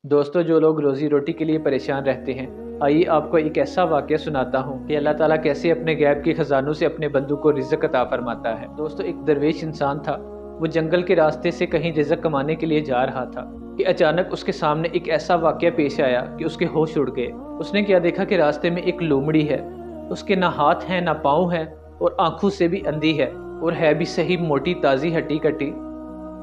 दोस्तों, जो लोग रोज़ी रोटी के लिए परेशान रहते हैं, आइए आपको एक ऐसा वाक़या सुनाता हूँ कि अल्लाह ताला कैसे अपने गैब के ख़ज़ानों से अपने बंदों को रिज़्क़ अता फ़रमाता है। दोस्तों, एक दरवेश इंसान था। वो जंगल के रास्ते से कहीं रिज़्क़ कमाने के लिए जा रहा था कि अचानक उसके सामने एक ऐसा वाक़या पेश आया कि उसके होश उड़ गए। उसने क्या देखा कि रास्ते में एक लोमड़ी है। उसके ना हाथ हैं ना पाँव हैं और आँखों से भी अंधी है और है भी सही मोटी ताज़ी हड्डी-कट्टी।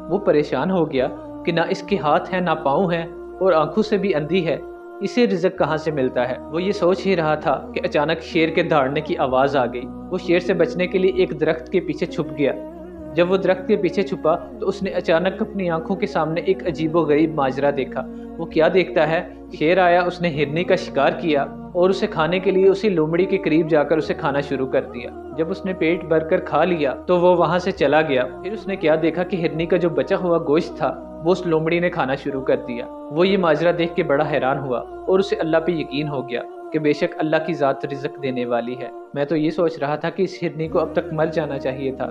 वो परेशान हो गया कि ना इसके हाथ हैं ना पाँव हैं और आंखों से भी अंधी है, इसे रिज़्क़ कहाँ से मिलता है। वो ये सोच ही रहा था कि अचानक शेर के दहाड़ने की आवाज़ आ गई। वो शेर से बचने के लिए एक दरख्त के पीछे छुप गया। जब वो दरख्त के पीछे छुपा तो उसने अचानक अपनी आंखों के सामने एक अजीबोगरीब माजरा देखा। वो क्या देखता है, शेर आया, उसने हिरनी का शिकार किया और उसे खाने के लिए उसी लोमड़ी के करीब जाकर उसे खाना शुरू कर दिया। जब उसने पेट भरकर खा लिया तो वो वहां से चला गया। फिर उसने क्या देखा कि हिरनी का जो बचा हुआ गोश्त था वो उस लोमड़ी ने खाना शुरू कर दिया। वो ये माजरा देख के बड़ा हैरान हुआ और उसे अल्लाह पे यकीन हो गया कि बेशक अल्लाह की ज़ात रिज़्क़ देने वाली है। मैं तो ये सोच रहा था कि इस हिरनी को अब तक मर जाना चाहिए था।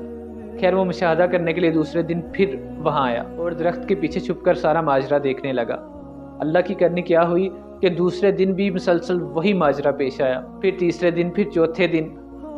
खैर, वो मुशाहदा करने के लिए दूसरे दिन फिर वहाँ आया और दरख्त के पीछे छुपकर सारा माजरा देखने लगा। अल्लाह की करनी क्या हुई कि दूसरे दिन भी मुसलसल वही माजरा पेश आया। फिर तीसरे दिन, फिर चौथे दिन,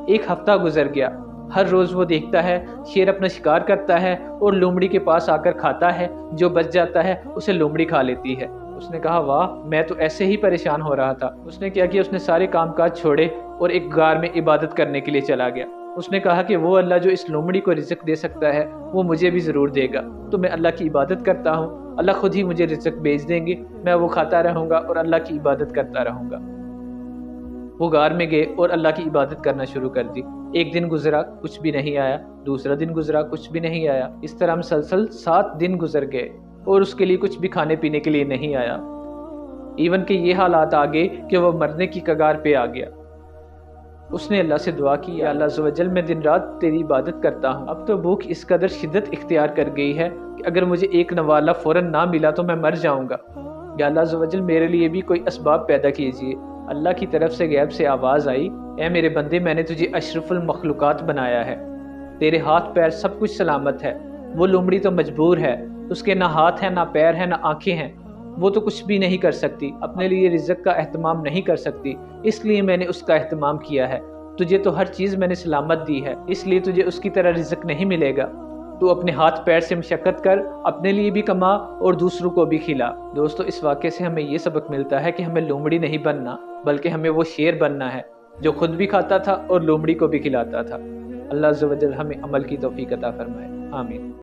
एक हफ्ता गुजर गया। हर रोज़ वो देखता है शेर अपना शिकार करता है और लोमड़ी के पास आकर खाता है। जो बच जाता है उसे लोमड़ी खा लेती है। उसने कहा, वाह, मैं तो ऐसे ही परेशान हो रहा था। उसने क्या किया, उसने सारे कामकाज छोड़े और एक गार में इबादत करने के लिए चला गया। उसने कहा कि वो अल्लाह जो इस लोमड़ी को रिज़्क़ दे सकता है वो मुझे भी ज़रूर देगा। तो मैं अल्लाह की इबादत करता हूँ, अल्लाह खुद ही मुझे रिज़्क़ भेज देंगे। मैं वो खाता रहूँगा और अल्लाह की इबादत करता रहूँगा। वो गार में गए और अल्लाह की इबादत करना शुरू कर दी। एक दिन गुजरा, कुछ भी नहीं आया। दूसरा दिन गुजरा, कुछ भी नहीं आया। इस तरह मुसलसल 7 दिन गुजर गए और उसके लिए कुछ भी खाने पीने के लिए नहीं आया। इवन के ये हालात आ गए कि वह मरने की कगार पे आ गया। उसने अल्लाह से दुआ की, या अल्लाह अज़्ज़वजल, मैं दिन रात तेरी इबादत करता हूँ। अब तो भूख इस कदर शिद्दत इख्तियार कर गई है कि अगर मुझे एक नवाला फ़ौरन ना मिला तो मैं मर जाऊँगा। या अल्लाह अज़्ज़वजल, मेरे लिए भी कोई असबाब पैदा कीजिए। अल्लाह की तरफ से गैब से आवाज़ आई, ऐ मेरे बंदे, मैंने तुझे अशरफुल मखलूक़ात बनाया है। तेरे हाथ पैर सब कुछ सलामत है। वो लोमड़ी तो मजबूर है, उसके ना हाथ हैं ना पैर हैं ना आँखें हैं। वो तो कुछ भी नहीं कर सकती, अपने लिए रिज़्क़ का एहतमाम नहीं कर सकती, इसलिए मैंने उसका एहतमाम किया है। तुझे तो हर चीज़ मैंने सलामत दी है, इसलिए तुझे उसकी तरह रिज़्क़ नहीं मिलेगा। तू अपने हाथ पैर से मशक्क़त कर, अपने लिए भी कमा और दूसरों को भी खिला। दोस्तों, इस वाक़े से हमें ये सबक मिलता है कि हमें लोमड़ी नहीं बनना, बल्कि हमें वो शेर बनना है जो खुद भी खाता था और लोमड़ी को भी खिलाता था। अल्लाह अज़्ज़ व जल हमें अमल की तौफ़ीक़ अता फ़रमाए। आमीन।